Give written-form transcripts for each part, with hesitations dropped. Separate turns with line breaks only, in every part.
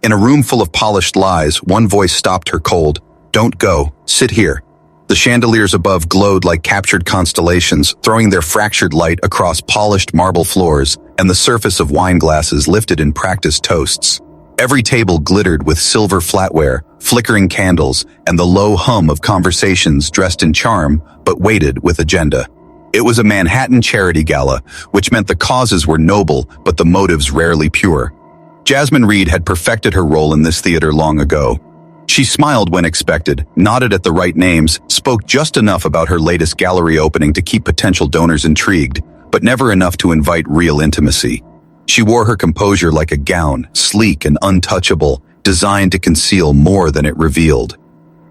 In a room full of polished lies, one voice stopped her cold. "Don't go. Sit here." The chandeliers above glowed like captured constellations, throwing their fractured light across polished marble floors, and the surface of wine glasses lifted in practiced toasts. Every table glittered with silver flatware, flickering candles, and the low hum of conversations dressed in charm, but weighted with agenda. It was a Manhattan charity gala, which meant the causes were noble, but the motives rarely pure. Jasmine Reed had perfected her role in this theater long ago. She smiled when expected, nodded at the right names, spoke just enough about her latest gallery opening to keep potential donors intrigued, but never enough to invite real intimacy. She wore her composure like a gown, sleek and untouchable, designed to conceal more than it revealed.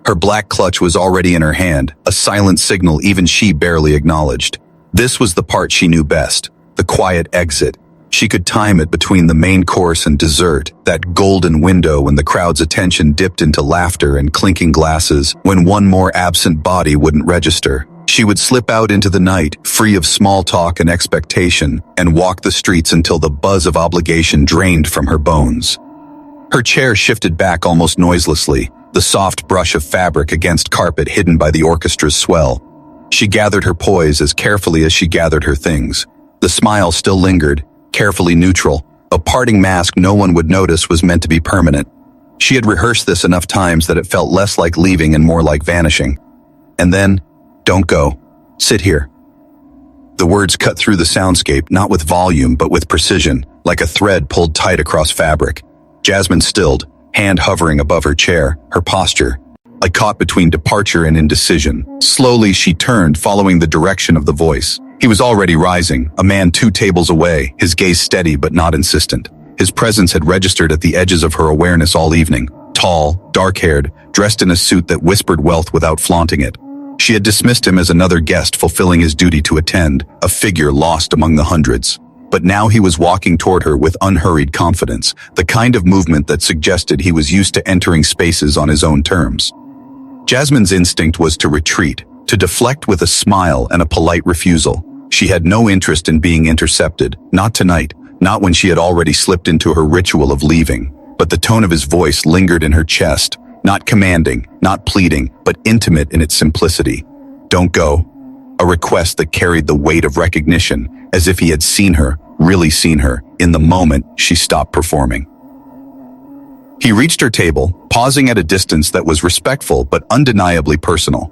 Her black clutch was already in her hand, a silent signal even she barely acknowledged. This was the part she knew best, the quiet exit. She could time it between the main course and dessert, that golden window when the crowd's attention dipped into laughter and clinking glasses, when one more absent body wouldn't register. She would slip out into the night, free of small talk and expectation, and walk the streets until the buzz of obligation drained from her bones. Her chair shifted back almost noiselessly, the soft brush of fabric against carpet hidden by the orchestra's swell. She gathered her poise as carefully as she gathered her things. The smile still lingered, carefully neutral. A parting mask no one would notice was meant to be permanent. She had rehearsed this enough times that it felt less like leaving and more like vanishing. And then, "Don't go. Sit here." The words cut through the soundscape, not with volume, but with precision, like a thread pulled tight across fabric. Jasmine stilled, hand hovering above her chair, her posture, like caught between departure and indecision. Slowly she turned, following the direction of the voice. He was already rising, a man 2 tables away, his gaze steady but not insistent. His presence had registered at the edges of her awareness all evening. Tall, dark-haired, dressed in a suit that whispered wealth without flaunting it. She had dismissed him as another guest fulfilling his duty to attend, a figure lost among the hundreds. But now he was walking toward her with unhurried confidence, the kind of movement that suggested he was used to entering spaces on his own terms. Jasmine's instinct was to retreat, to deflect with a smile and a polite refusal. She had no interest in being intercepted, not tonight, not when she had already slipped into her ritual of leaving. But the tone of his voice lingered in her chest, not commanding, not pleading, but intimate in its simplicity. "Don't go." A request that carried the weight of recognition, as if he had seen her, really seen her, in the moment she stopped performing. He reached her table, pausing at a distance that was respectful but undeniably personal.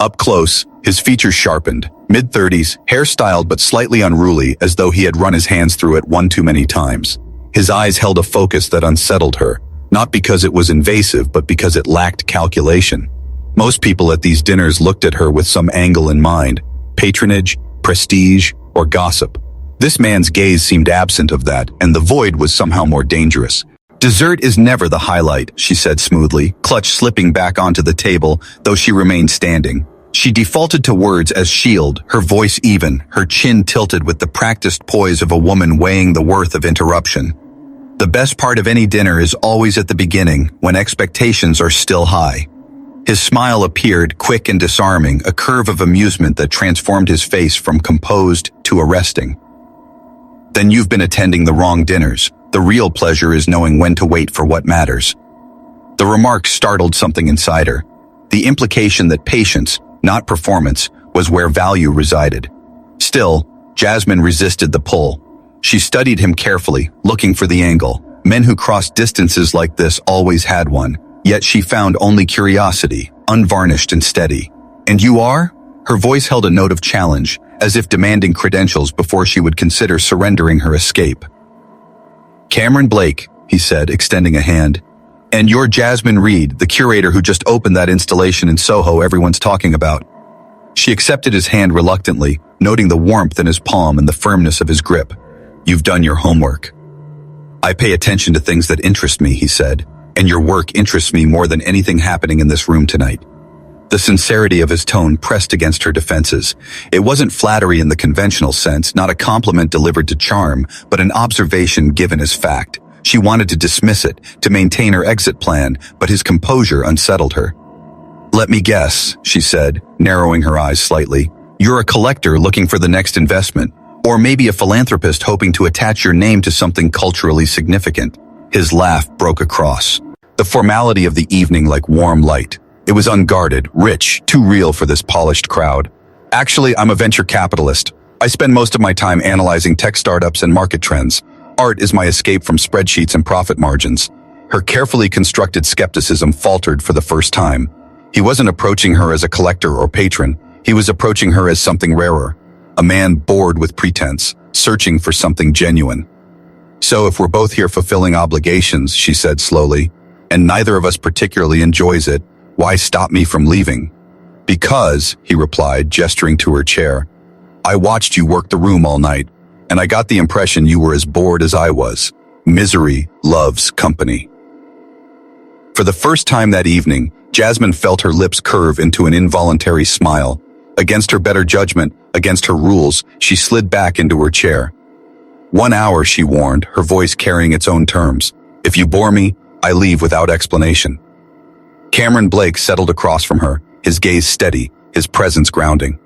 Up close, his features sharpened, mid-30s, hair-styled but slightly unruly, as though he had run his hands through it one too many times. His eyes held a focus that unsettled her, not because it was invasive, but because it lacked calculation. Most people at these dinners looked at her with some angle in mind, patronage, prestige, or gossip. This man's gaze seemed absent of that, and the void was somehow more dangerous. "Dessert is never the highlight," she said smoothly, clutch slipping back onto the table, though she remained standing. She defaulted to words as shield, her voice even, her chin tilted with the practiced poise of a woman weighing the worth of interruption. "The best part of any dinner is always at the beginning, when expectations are still high." His smile appeared, quick and disarming, a curve of amusement that transformed his face from composed to arresting. "Then you've been attending the wrong dinners. The real pleasure is knowing when to wait for what matters." The remark startled something inside her. The implication that patience, not performance, was where value resided. Still, Jasmine resisted the pull. She studied him carefully, looking for the angle. Men who crossed distances like this always had one, yet she found only curiosity, unvarnished and steady. "And you are?" Her voice held a note of challenge, as if demanding credentials before she would consider surrendering her escape. "Cameron Blake," he said, extending a hand. "And you're Jasmine Reed, the curator who just opened that installation in Soho everyone's talking about." She accepted his hand reluctantly, noting the warmth in his palm and the firmness of his grip. "You've done your homework." "I pay attention to things that interest me," he said, "and your work interests me more than anything happening in this room tonight." The sincerity of his tone pressed against her defenses. It wasn't flattery in the conventional sense, not a compliment delivered to charm, but an observation given as fact. She wanted to dismiss it, to maintain her exit plan, but his composure unsettled her. "Let me guess," she said, narrowing her eyes slightly. "You're a collector looking for the next investment, or maybe a philanthropist hoping to attach your name to something culturally significant." His laugh broke across. The formality of the evening like warm light. It was unguarded, rich, too real for this polished crowd. Actually, I'm a venture capitalist. I spend most of my time analyzing tech startups and market trends. Art is my escape from spreadsheets and profit margins. Her carefully constructed skepticism faltered for the first time. He wasn't approaching her as a collector or patron. He was approaching her as something rarer. A man bored with pretense, searching for something genuine. So if we're both here fulfilling obligations, she said slowly, and neither of us particularly enjoys it, why stop me from leaving? Because, he replied, gesturing to her chair, I watched you work the room all night, and I got the impression you were as bored as I was. Misery loves company. For the first time that evening, Jasmine felt her lips curve into an involuntary smile. Against her better judgment, against her rules, she slid back into her chair. 1 hour, she warned, her voice carrying its own terms. If you bore me, I leave without explanation. Cameron Blake settled across from her, his gaze steady, his presence grounding.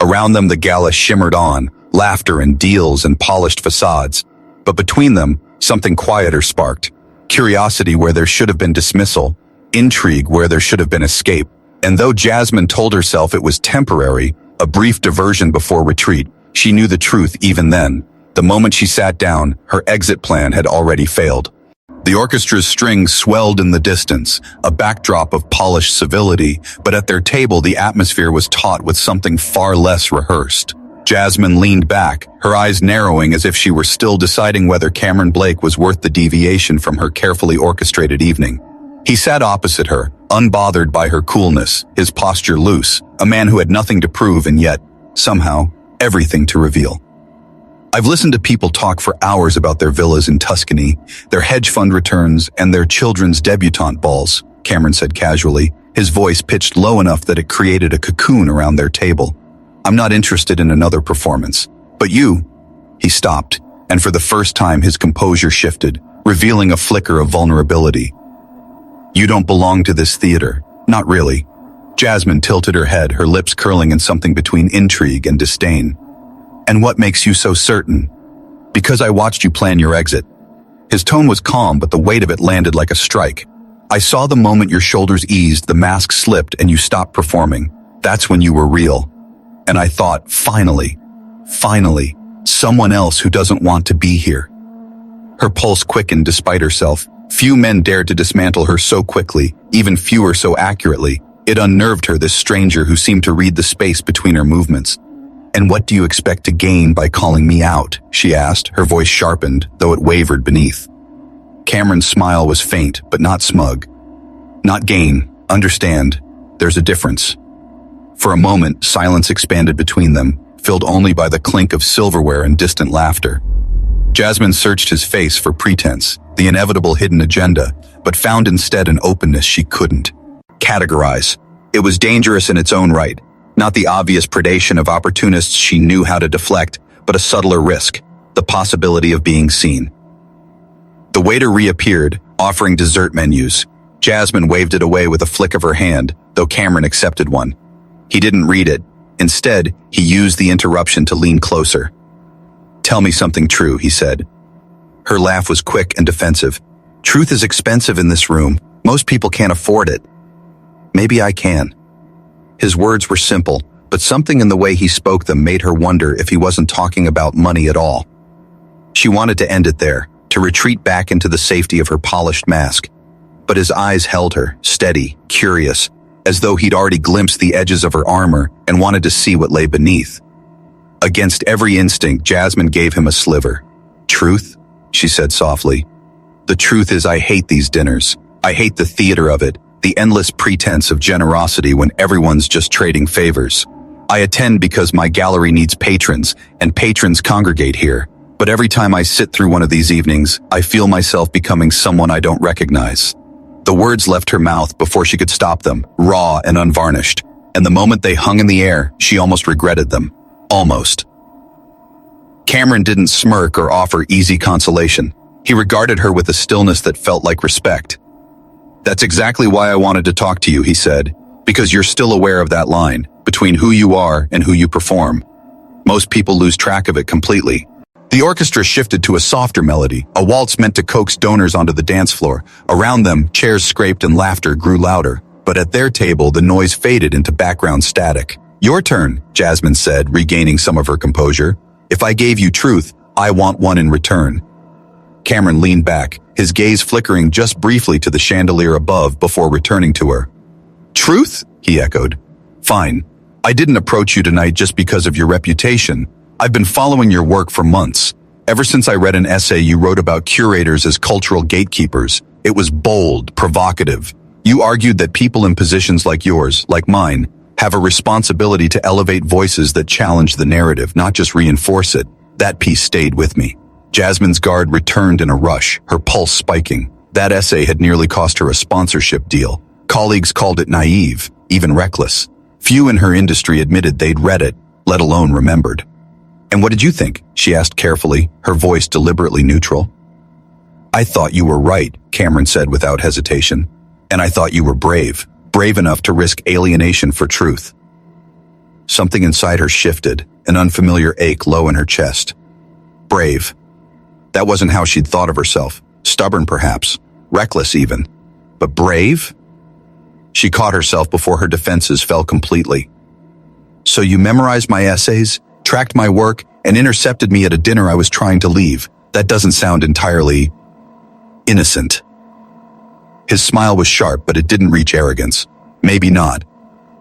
Around them the gala shimmered on, laughter and deals and polished facades. But between them, something quieter sparked. Curiosity where there should have been dismissal, intrigue where there should have been escape. And though Jasmine told herself it was temporary, a brief diversion before retreat, she knew the truth even then. The moment she sat down, her exit plan had already failed. The orchestra's strings swelled in the distance, a backdrop of polished civility, but at their table the atmosphere was taut with something far less rehearsed. Jasmine leaned back, her eyes narrowing as if she were still deciding whether Cameron Blake was worth the deviation from her carefully orchestrated evening. He sat opposite her, unbothered by her coolness, his posture loose, a man who had nothing to prove and yet, somehow, everything to reveal. I've listened to people talk for hours about their villas in Tuscany, their hedge fund returns, and their children's debutante balls, Cameron said casually, his voice pitched low enough that it created a cocoon around their table. I'm not interested in another performance. But you... He stopped, and for the first time his composure shifted, revealing a flicker of vulnerability. You don't belong to this theater. Not really. Jasmine tilted her head, her lips curling in something between intrigue and disdain. And what makes you so certain? Because I watched you plan your exit. His tone was calm, but the weight of it landed like a strike. I saw the moment your shoulders eased, the mask slipped, and you stopped performing. That's when you were real. And I thought, finally, someone else who doesn't want to be here. Her pulse quickened despite herself. Few men dared to dismantle her so quickly, even fewer so accurately. It unnerved her, this stranger who seemed to read the space between her movements. And what do you expect to gain by calling me out? She asked, her voice sharpened, though it wavered beneath. Cameron's smile was faint, but not smug. Not gain, understand. There's a difference. For a moment, silence expanded between them, filled only by the clink of silverware and distant laughter. Jasmine searched his face for pretense, the inevitable hidden agenda, but found instead an openness she couldn't categorize. It was dangerous in its own right. Not the obvious predation of opportunists she knew how to deflect, but a subtler risk, the possibility of being seen. The waiter reappeared, offering dessert menus. Jasmine waved it away with a flick of her hand, though Cameron accepted one. He didn't read it. Instead, he used the interruption to lean closer. Tell me something true, he said. Her laugh was quick and defensive. Truth is expensive in this room. Most people can't afford it. Maybe I can. His words were simple, but something in the way he spoke them made her wonder if he wasn't talking about money at all. She wanted to end it there, to retreat back into the safety of her polished mask. But his eyes held her, steady, curious, as though he'd already glimpsed the edges of her armor and wanted to see what lay beneath. Against every instinct, Jasmine gave him a sliver. Truth? She said softly. The truth is I hate these dinners. I hate the theater of it. The endless pretense of generosity when everyone's just trading favors. I attend because my gallery needs patrons, and patrons congregate here. But every time I sit through one of these evenings, I feel myself becoming someone I don't recognize. The words left her mouth before she could stop them, raw and unvarnished. And the moment they hung in the air, she almost regretted them. Almost. Cameron didn't smirk or offer easy consolation. He regarded her with a stillness that felt like respect. That's exactly why I wanted to talk to you, he said, because you're still aware of that line, between who you are and who you perform. Most people lose track of it completely. The orchestra shifted to a softer melody, a waltz meant to coax donors onto the dance floor. Around them, chairs scraped and laughter grew louder. But at their table, the noise faded into background static. "Your turn," Jasmine said, regaining some of her composure. "If I gave you truth, I want one in return." Cameron leaned back, his gaze flickering just briefly to the chandelier above before returning to her. "Truth?" he echoed. "Fine. I didn't approach you tonight just because of your reputation. I've been following your work for months. Ever since I read an essay you wrote about curators as cultural gatekeepers. It was bold, provocative. You argued that people in positions like yours, like mine, have a responsibility to elevate voices that challenge the narrative, not just reinforce it. That piece stayed with me." Jasmine's guard returned in a rush, her pulse spiking. That essay had nearly cost her a sponsorship deal. Colleagues called it naive, even reckless. Few in her industry admitted they'd read it, let alone remembered. "And what did you think?" she asked carefully, her voice deliberately neutral. "I thought you were right," Cameron said without hesitation. "And I thought you were brave enough to risk alienation for truth." Something inside her shifted, an unfamiliar ache low in her chest. Brave. That wasn't how she'd thought of herself. Stubborn perhaps, reckless even. But brave? She caught herself before her defenses fell completely. "So you memorized my essays, tracked my work, and intercepted me at a dinner I was trying to leave. That doesn't sound entirely innocent." His smile was sharp, but it didn't reach arrogance. "Maybe not.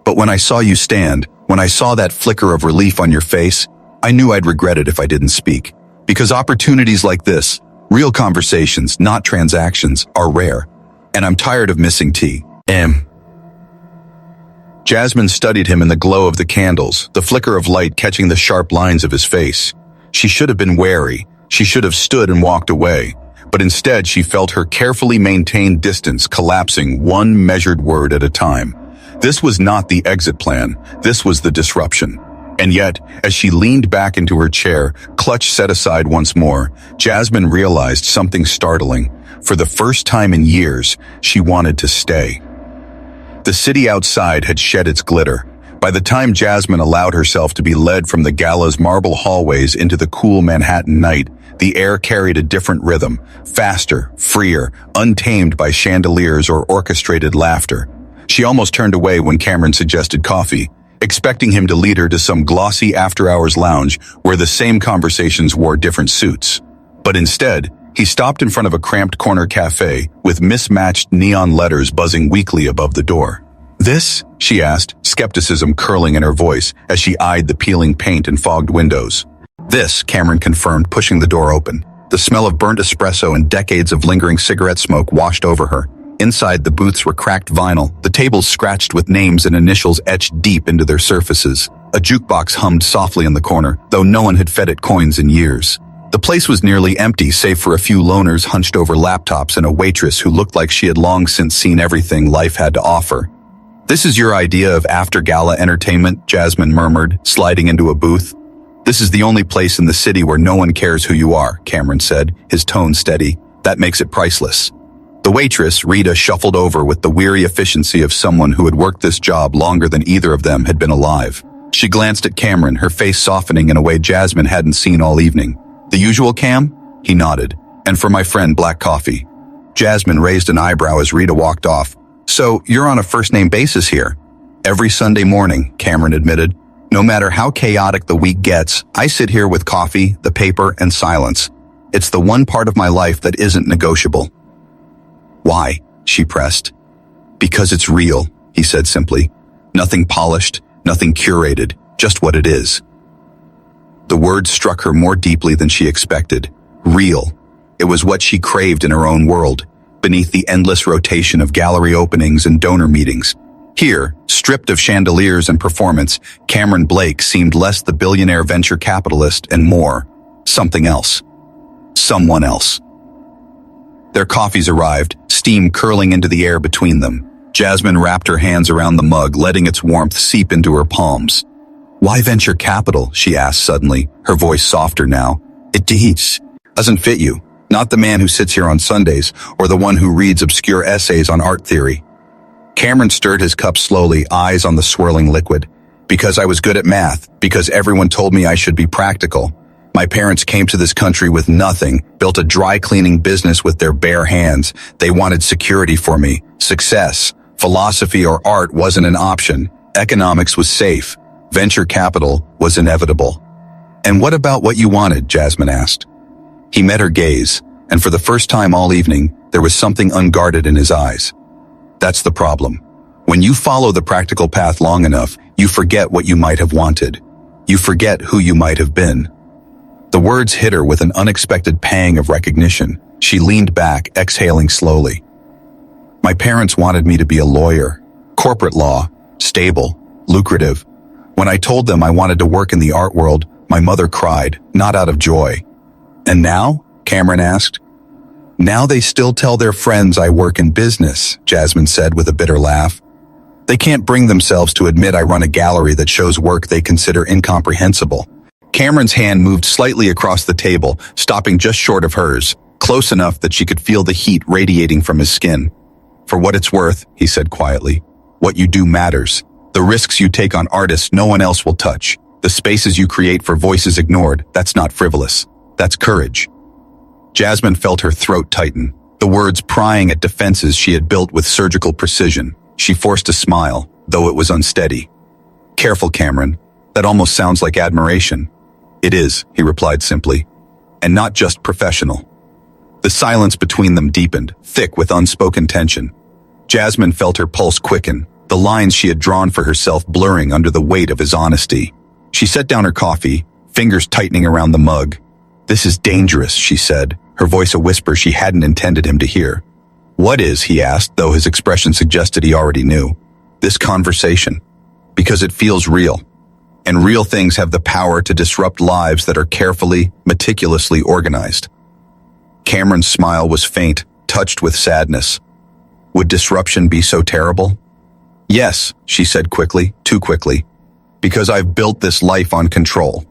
But when I saw you stand, when I saw that flicker of relief on your face, I knew I'd regret it if I didn't speak. Because opportunities like this, real conversations, not transactions, are rare. And I'm tired of missing tea." Jasmine studied him in the glow of the candles, the flicker of light catching the sharp lines of his face. She should have been wary. She should have stood and walked away. But instead she felt her carefully maintained distance collapsing one measured word at a time. This was not the exit plan. This was the disruption. And yet, as she leaned back into her chair, clutch set aside once more, Jasmine realized something startling. For the first time in years, she wanted to stay. The city outside had shed its glitter. By the time Jasmine allowed herself to be led from the gala's marble hallways into the cool Manhattan night, the air carried a different rhythm, faster, freer, untamed by chandeliers or orchestrated laughter. She almost turned away when Cameron suggested coffee, expecting him to lead her to some glossy after-hours lounge where the same conversations wore different suits. But instead, he stopped in front of a cramped corner cafe with mismatched neon letters buzzing weakly above the door. "This?" she asked, skepticism curling in her voice as she eyed the peeling paint and fogged windows. "This," Cameron confirmed, pushing the door open. The smell of burnt espresso and decades of lingering cigarette smoke washed over her. Inside, the booths were cracked vinyl, the tables scratched with names and initials etched deep into their surfaces. A jukebox hummed softly in the corner, though no one had fed it coins in years. The place was nearly empty, save for a few loners hunched over laptops and a waitress who looked like she had long since seen everything life had to offer. "This is your idea of after-gala entertainment," Jasmine murmured, sliding into a booth. "This is the only place in the city where no one cares who you are," Cameron said, his tone steady. "That makes it priceless." The waitress, Rita, shuffled over with the weary efficiency of someone who had worked this job longer than either of them had been alive. She glanced at Cameron, her face softening in a way Jasmine hadn't seen all evening. "The usual, Cam?" He nodded. "And for my friend, black coffee." Jasmine raised an eyebrow as Rita walked off. "So, you're on a first-name basis here?" "Every Sunday morning," Cameron admitted. "No matter how chaotic the week gets, I sit here with coffee, the paper, and silence. It's the one part of my life that isn't negotiable." "Why?" she pressed. "Because it's real," he said simply. "Nothing polished, nothing curated, just what it is." The word struck her more deeply than she expected. Real. It was what she craved in her own world, beneath the endless rotation of gallery openings and donor meetings. Here, stripped of chandeliers and performance, Cameron Blake seemed less the billionaire venture capitalist and more something else. Someone else. Their coffees arrived, steam curling into the air between them. Jasmine wrapped her hands around the mug, letting its warmth seep into her palms. "Why venture capital?" she asked suddenly, her voice softer now. "It doesn't fit you. Not the man who sits here on Sundays, or the one who reads obscure essays on art theory." Cameron stirred his cup slowly, eyes on the swirling liquid. "Because I was good at math, because everyone told me I should be practical. My parents came to this country with nothing, built a dry cleaning business with their bare hands. They wanted security for me, success. Philosophy or art wasn't an option. Economics was safe. Venture capital was inevitable. And what about what you wanted? Jasmine asked. He met her gaze, and for the first time all evening, there was something unguarded in his eyes. That's the problem. When you follow the practical path long enough, you forget what you might have wanted. You forget who you might have been. The words hit her with an unexpected pang of recognition. She leaned back, exhaling slowly. My parents wanted me to be a lawyer. Corporate law, stable, lucrative. When I told them I wanted to work in the art world, my mother cried, not out of joy. And now? Cameron asked. Now they still tell their friends I work in business, Jasmine said with a bitter laugh. They can't bring themselves to admit I run a gallery that shows work they consider incomprehensible. Cameron's hand moved slightly across the table, stopping just short of hers, close enough that she could feel the heat radiating from his skin. For what it's worth, he said quietly, what you do matters. The risks you take on artists no one else will touch. The spaces you create for voices ignored, that's not frivolous. That's courage. Jasmine felt her throat tighten, the words prying at defenses she had built with surgical precision. She forced a smile, though it was unsteady. Careful, Cameron. That almost sounds like admiration. It is, he replied simply. And not just professional. The silence between them deepened, thick with unspoken tension. Jasmine felt her pulse quicken, the lines she had drawn for herself blurring under the weight of his honesty. She set down her coffee, fingers tightening around the mug. This is dangerous, she said, her voice a whisper she hadn't intended him to hear. What is, he asked, though his expression suggested he already knew. This conversation. Because it feels real. And real things have the power to disrupt lives that are carefully, meticulously organized. Cameron's smile was faint, touched with sadness. Would disruption be so terrible? Yes, she said quickly, too quickly. Because I've built this life on control.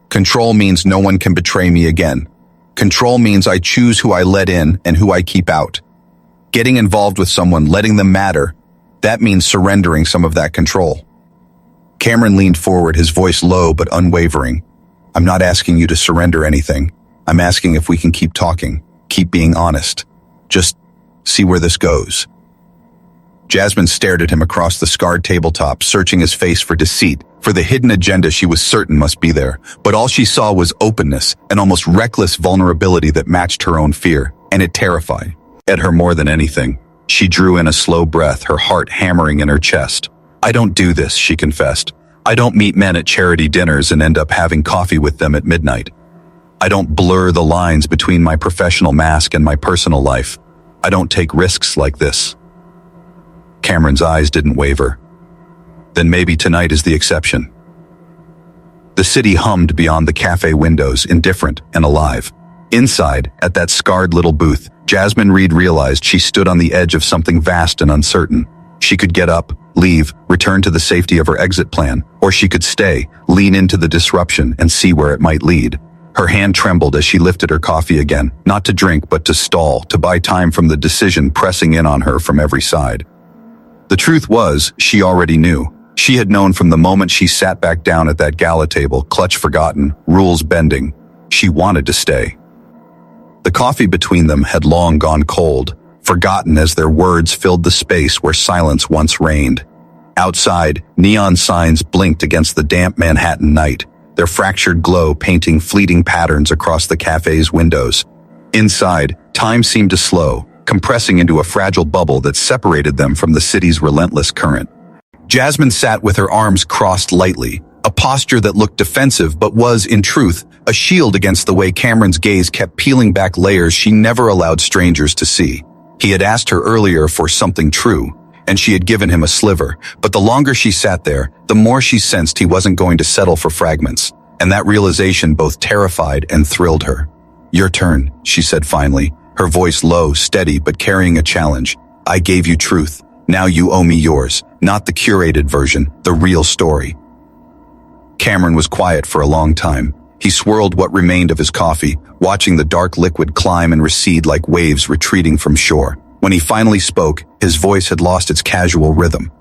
Control means no one can betray me again. Control means I choose who I let in and who I keep out. Getting involved with someone, letting them matter, that means surrendering some of that control. Cameron leaned forward, his voice low but unwavering. I'm not asking you to surrender anything. I'm asking if we can keep talking, keep being honest. Just see where this goes. Jasmine stared at him across the scarred tabletop, searching his face for deceit, for the hidden agenda she was certain must be there. But all she saw was openness, an almost reckless vulnerability that matched her own fear, and it terrified her more than anything. She drew in a slow breath, her heart hammering in her chest. I don't do this, she confessed. I don't meet men at charity dinners and end up having coffee with them at midnight. I don't blur the lines between my professional mask and my personal life. I don't take risks like this. Cameron's eyes didn't waver. Then maybe tonight is the exception. The city hummed beyond the cafe windows, indifferent and alive. Inside, at that scarred little booth, Jasmine Reed realized she stood on the edge of something vast and uncertain. She could get up, leave, return to the safety of her exit plan, or she could stay, lean into the disruption and see where it might lead. Her hand trembled as she lifted her coffee again, not to drink but to stall, to buy time from the decision pressing in on her from every side. The truth was, she already knew. She had known from the moment she sat back down at that gala table, clutch forgotten, rules bending. She wanted to stay. The coffee between them had long gone cold, forgotten as their words filled the space where silence once reigned. Outside, neon signs blinked against the damp Manhattan night, their fractured glow painting fleeting patterns across the cafe's windows. Inside, time seemed to slow, compressing into a fragile bubble that separated them from the city's relentless current. Jasmine sat with her arms crossed lightly, a posture that looked defensive but was, in truth, a shield against the way Cameron's gaze kept peeling back layers she never allowed strangers to see. He had asked her earlier for something true, and she had given him a sliver, but the longer she sat there, the more she sensed he wasn't going to settle for fragments, and that realization both terrified and thrilled her. Your turn, she said finally, her voice low, steady, but carrying a challenge. I gave you truth. Now you owe me yours, not the curated version, the real story. Cameron was quiet for a long time. He swirled what remained of his coffee, watching the dark liquid climb and recede like waves retreating from shore. When he finally spoke, his voice had lost its casual rhythm.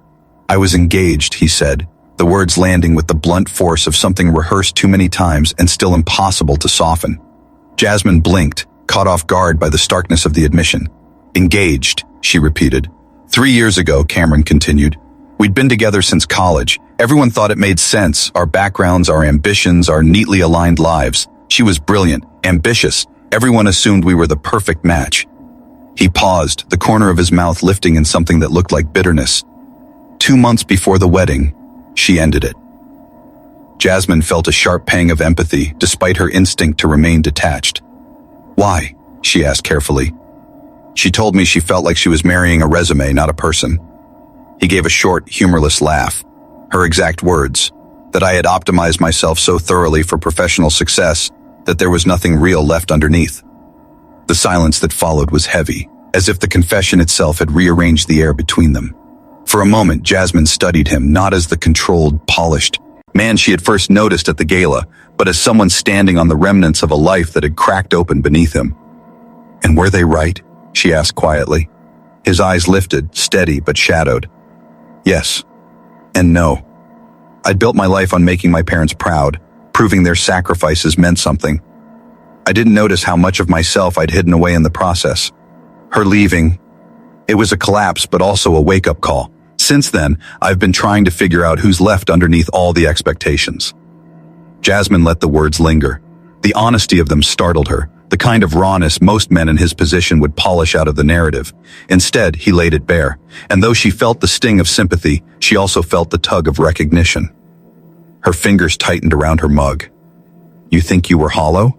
I was engaged, he said, the words landing with the blunt force of something rehearsed too many times and still impossible to soften. Jasmine blinked, caught off guard by the starkness of the admission. Engaged, she repeated. 3 years ago, Cameron continued. We'd been together since college. Everyone thought it made sense, our backgrounds, our ambitions, our neatly aligned lives. She was brilliant, ambitious. Everyone assumed we were the perfect match. He paused, the corner of his mouth lifting in something that looked like bitterness. 2 months before the wedding, she ended it. Jasmine felt a sharp pang of empathy, despite her instinct to remain detached. Why? She asked carefully. She told me she felt like she was marrying a resume, not a person. He gave a short, humorless laugh. Her exact words, that I had optimized myself so thoroughly for professional success that there was nothing real left underneath. The silence that followed was heavy, as if the confession itself had rearranged the air between them. For a moment, Jasmine studied him, not as the controlled, polished man she had first noticed at the gala, but as someone standing on the remnants of a life that had cracked open beneath him. And were they right? She asked quietly. His eyes lifted, steady but shadowed. Yes. And no. I'd built my life on making my parents proud, proving their sacrifices meant something. I didn't notice how much of myself I'd hidden away in the process. Her leaving, it was a collapse but also a wake-up call. Since then, I've been trying to figure out who's left underneath all the expectations. Jasmine let the words linger. The honesty of them startled her, the kind of rawness most men in his position would polish out of the narrative. Instead, he laid it bare, and though she felt the sting of sympathy, she also felt the tug of recognition. Her fingers tightened around her mug. You think you were hollow?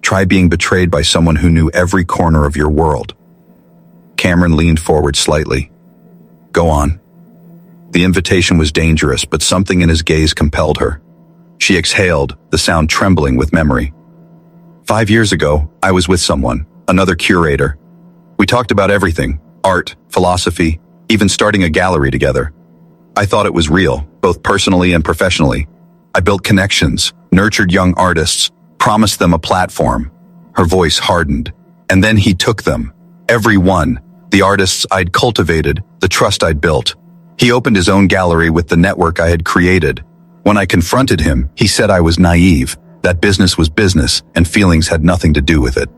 Try being betrayed by someone who knew every corner of your world. Cameron leaned forward slightly. Go on. The invitation was dangerous, but something in his gaze compelled her. She exhaled, the sound trembling with memory. 5 years ago, I was with someone, another curator. We talked about everything, art, philosophy, even starting a gallery together. I thought it was real, both personally and professionally. I built connections, nurtured young artists, promised them a platform. Her voice hardened. And then he took them. Every one. The artists I'd cultivated, the trust I'd built. He opened his own gallery with the network I had created. When I confronted him, he said I was naive, that business was business, and feelings had nothing to do with it.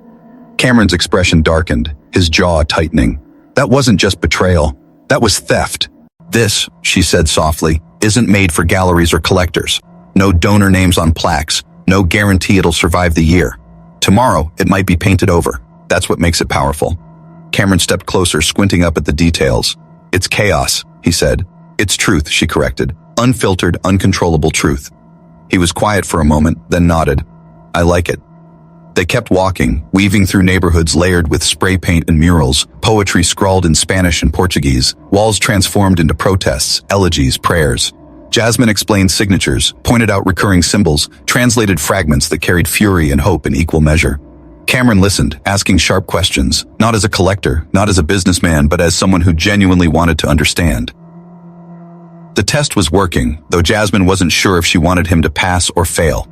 Cameron's expression darkened, his jaw tightening. That wasn't just betrayal. That was theft. This, she said softly, isn't made for galleries or collectors. No donor names on plaques. No guarantee it'll survive the year. Tomorrow, it might be painted over. That's what makes it powerful. Cameron stepped closer, squinting up at the details. It's chaos, he said. It's truth, she corrected. Unfiltered, uncontrollable truth. He was quiet for a moment, then nodded. I like it. They kept walking, weaving through neighborhoods layered with spray paint and murals, poetry scrawled in Spanish and Portuguese, walls transformed into protests, elegies, prayers. Jasmine explained signatures, pointed out recurring symbols, translated fragments that carried fury and hope in equal measure. Cameron listened, asking sharp questions, not as a collector, not as a businessman, but as someone who genuinely wanted to understand. The test was working, though Jasmine wasn't sure if she wanted him to pass or fail.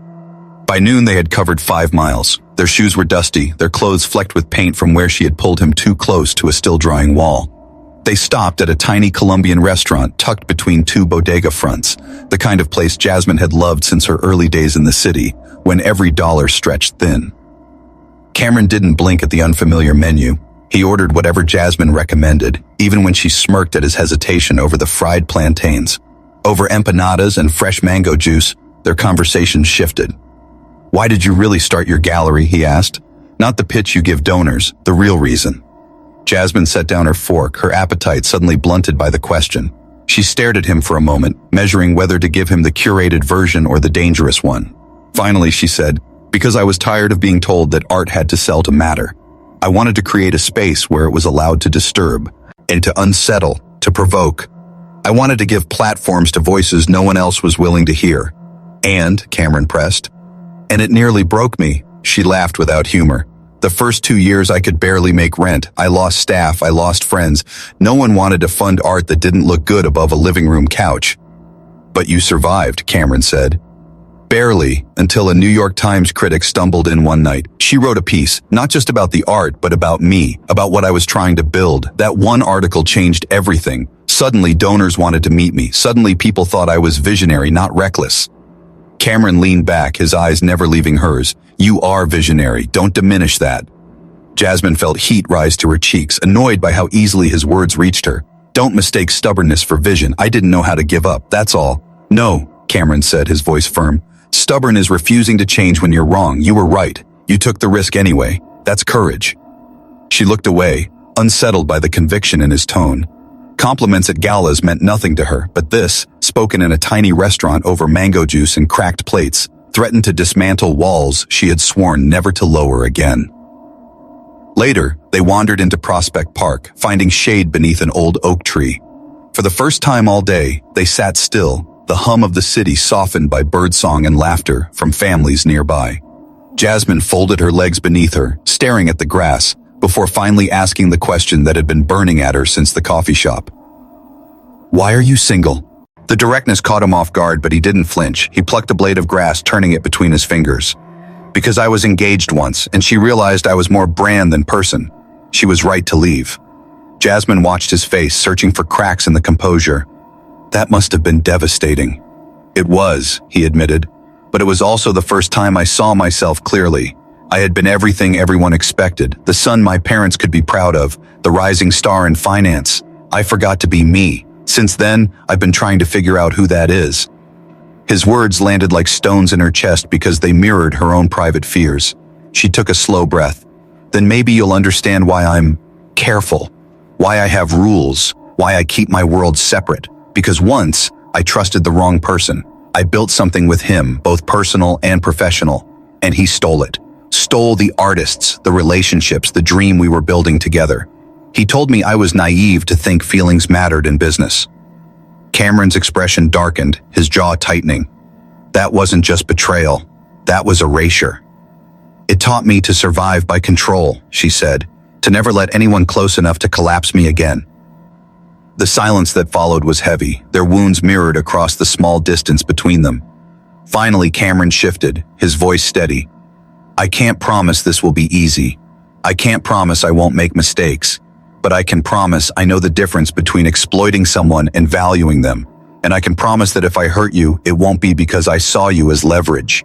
By noon they had covered 5 miles. Their shoes were dusty, their clothes flecked with paint from where she had pulled him too close to a still-drying wall. They stopped at a tiny Colombian restaurant tucked between 2 bodega fronts, the kind of place Jasmine had loved since her early days in the city, when every dollar stretched thin. Cameron didn't blink at the unfamiliar menu. He ordered whatever Jasmine recommended, even when she smirked at his hesitation over the fried plantains. Over empanadas and fresh mango juice, their conversation shifted. Why did you really start your gallery, he asked. Not the pitch you give donors, the real reason. Jasmine set down her fork, her appetite suddenly blunted by the question. She stared at him for a moment, measuring whether to give him the curated version or the dangerous one. Finally, she said, because I was tired of being told that art had to sell to matter. I wanted to create a space where it was allowed to disturb, and to unsettle, to provoke. I wanted to give platforms to voices no one else was willing to hear. And, Cameron pressed, and it nearly broke me. She laughed without humor. The first 2 years I could barely make rent. I lost staff, I lost friends. No one wanted to fund art that didn't look good above a living room couch. But you survived, Cameron said. Barely, until a New York Times critic stumbled in one night. She wrote a piece, not just about the art, but about me, about what I was trying to build. That one article changed everything. Suddenly, donors wanted to meet me. Suddenly, people thought I was visionary, not reckless. Cameron leaned back, his eyes never leaving hers. You are visionary. Don't diminish that. Jasmine felt heat rise to her cheeks, annoyed by how easily his words reached her. Don't mistake stubbornness for vision. I didn't know how to give up, that's all. No, Cameron said, his voice firm. Stubborn is refusing to change when you're wrong. You were right. You took the risk anyway. That's courage. She looked away, unsettled by the conviction in his tone. Compliments at galas meant nothing to her, but this, spoken in a tiny restaurant over mango juice and cracked plates, threatened to dismantle walls she had sworn never to lower again. Later, they wandered into Prospect Park, finding shade beneath an old oak tree. For the first time all day, they sat still, the hum of the city softened by birdsong and laughter from families nearby. Jasmine folded her legs beneath her, staring at the grass, before finally asking the question that had been burning at her since the coffee shop. Why are you single? The directness caught him off guard, but he didn't flinch. He plucked a blade of grass, turning it between his fingers. Because I was engaged once, and she realized I was more brand than person. She was right to leave. Jasmine watched his face, searching for cracks in the composure. That must have been devastating. It was, he admitted, but it was also the first time I saw myself clearly. I had been everything everyone expected, the son my parents could be proud of, the rising star in finance. I forgot to be me. Since then, I've been trying to figure out who that is. His words landed like stones in her chest because they mirrored her own private fears. She took a slow breath. Then maybe you'll understand why I'm careful, why I have rules, why I keep my world separate. Because once, I trusted the wrong person. I built something with him, both personal and professional, and he stole it. Stole the artists, the relationships, the dream we were building together. He told me I was naive to think feelings mattered in business. Cameron's expression darkened, his jaw tightening. That wasn't just betrayal. That was erasure. It taught me to survive by control, she said, to never let anyone close enough to collapse me again. The silence that followed was heavy, their wounds mirrored across the small distance between them. Finally, Cameron shifted, his voice steady. I can't promise this will be easy. I can't promise I won't make mistakes. But I can promise I know the difference between exploiting someone and valuing them. And I can promise that if I hurt you, it won't be because I saw you as leverage.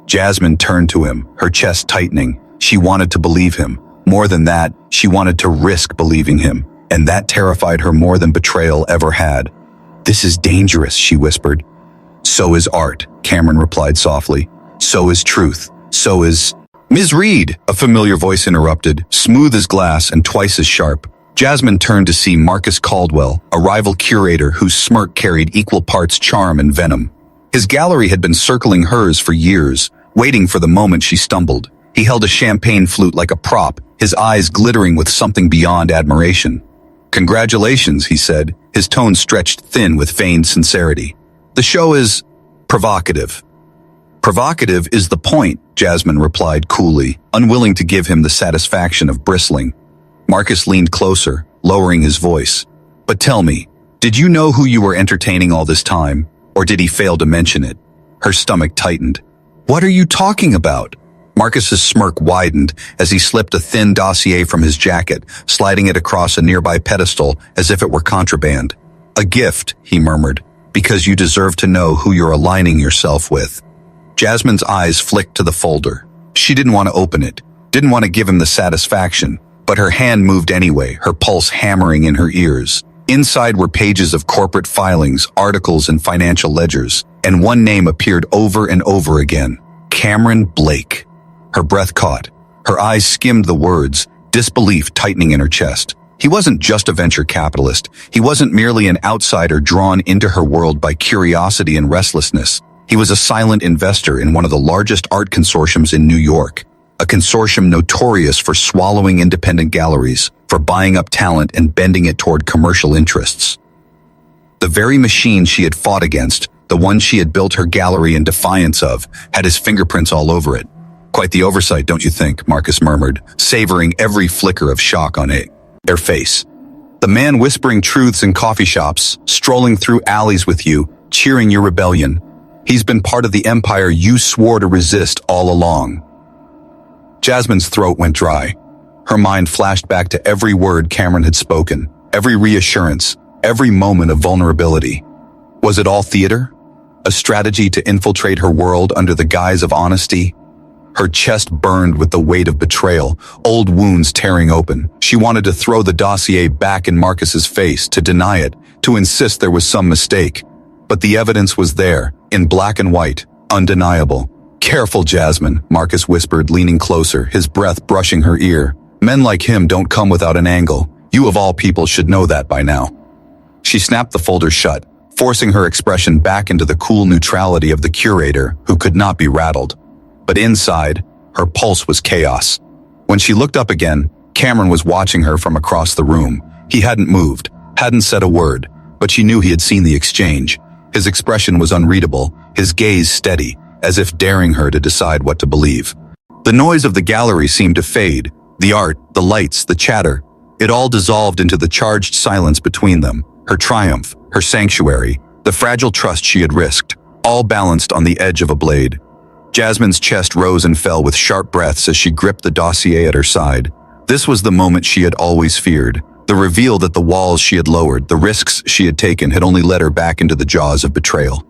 Jasmine turned to him, her chest tightening. She wanted to believe him. More than that, she wanted to risk believing him. And that terrified her more than betrayal ever had. This is dangerous, she whispered. So is art, Cameron replied softly. So is truth. So is... Ms. Reed, a familiar voice interrupted, smooth as glass and twice as sharp. Jasmine turned to see Marcus Caldwell, a rival curator whose smirk carried equal parts charm and venom. His gallery had been circling hers for years, waiting for the moment she stumbled. He held a champagne flute like a prop, his eyes glittering with something beyond admiration. Congratulations, he said, his tone stretched thin with feigned sincerity. The show is provocative. Provocative is the point, Jasmine replied coolly, unwilling to give him the satisfaction of bristling. Marcus leaned closer, lowering his voice. But tell me, did you know who you were entertaining all this time, or did he fail to mention it? Her stomach tightened. What are you talking about? Marcus's smirk widened as he slipped a thin dossier from his jacket, sliding it across a nearby pedestal as if it were contraband. A gift, he murmured, because you deserve to know who you're aligning yourself with. Jasmine's eyes flicked to the folder. She didn't want to open it, didn't want to give him the satisfaction, but her hand moved anyway, her pulse hammering in her ears. Inside were pages of corporate filings, articles, and financial ledgers, and one name appeared over and over again. Cameron Blake. Her breath caught. Her eyes skimmed the words, disbelief tightening in her chest. He wasn't just a venture capitalist. He wasn't merely an outsider drawn into her world by curiosity and restlessness. He was a silent investor in one of the largest art consortiums in New York, a consortium notorious for swallowing independent galleries, for buying up talent and bending it toward commercial interests. The very machine she had fought against, the one she had built her gallery in defiance of, had his fingerprints all over it. Quite the oversight, don't you think? Marcus murmured, savoring every flicker of shock on their face. The man whispering truths in coffee shops, strolling through alleys with you, cheering your rebellion. He's been part of the empire you swore to resist all along. Jasmine's throat went dry. Her mind flashed back to every word Cameron had spoken, every reassurance, every moment of vulnerability. Was it all theater? A strategy to infiltrate her world under the guise of honesty? Her chest burned with the weight of betrayal, old wounds tearing open. She wanted to throw the dossier back in Marcus's face, to deny it, to insist there was some mistake. But the evidence was there, in black and white, undeniable. "Careful, Jasmine," Marcus whispered, leaning closer, his breath brushing her ear. "Men like him don't come without an angle. You of all people should know that by now." She snapped the folder shut, forcing her expression back into the cool neutrality of the curator, who could not be rattled. But inside, her pulse was chaos. When she looked up again, Cameron was watching her from across the room. He hadn't moved, hadn't said a word, but she knew he had seen the exchange. His expression was unreadable, his gaze steady, as if daring her to decide what to believe. The noise of the gallery seemed to fade. The art, the lights, the chatter. It all dissolved into the charged silence between them. Her triumph, her sanctuary, the fragile trust she had risked, all balanced on the edge of a blade. Jasmine's chest rose and fell with sharp breaths as she gripped the dossier at her side. This was the moment she had always feared. The reveal that the walls she had lowered, the risks she had taken, had only led her back into the jaws of betrayal.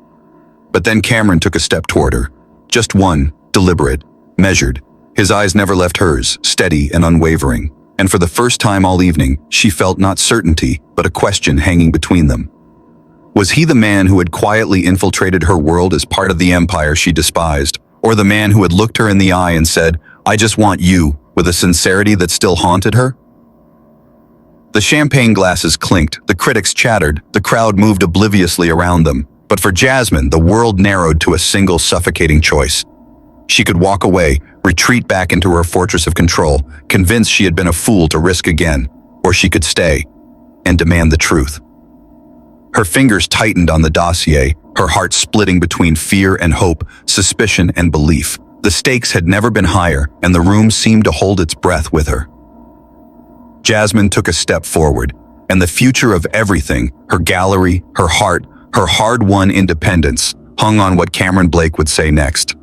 But then Cameron took a step toward her. Just one, deliberate, measured. His eyes never left hers, steady and unwavering. And for the first time all evening, she felt not certainty, but a question hanging between them. Was he the man who had quietly infiltrated her world as part of the empire she despised? Or the man who had looked her in the eye and said, "I just want you," with a sincerity that still haunted her? The champagne glasses clinked, the critics chattered, the crowd moved obliviously around them. But for Jasmine, the world narrowed to a single suffocating choice. She could walk away, retreat back into her fortress of control, convinced she had been a fool to risk again, or she could stay and demand the truth. Her fingers tightened on the dossier, her heart splitting between fear and hope, suspicion and belief. The stakes had never been higher, and the room seemed to hold its breath with her. Jasmine took a step forward, and the future of everything, her gallery, her heart, her hard-won independence, hung on what Cameron Blake would say next.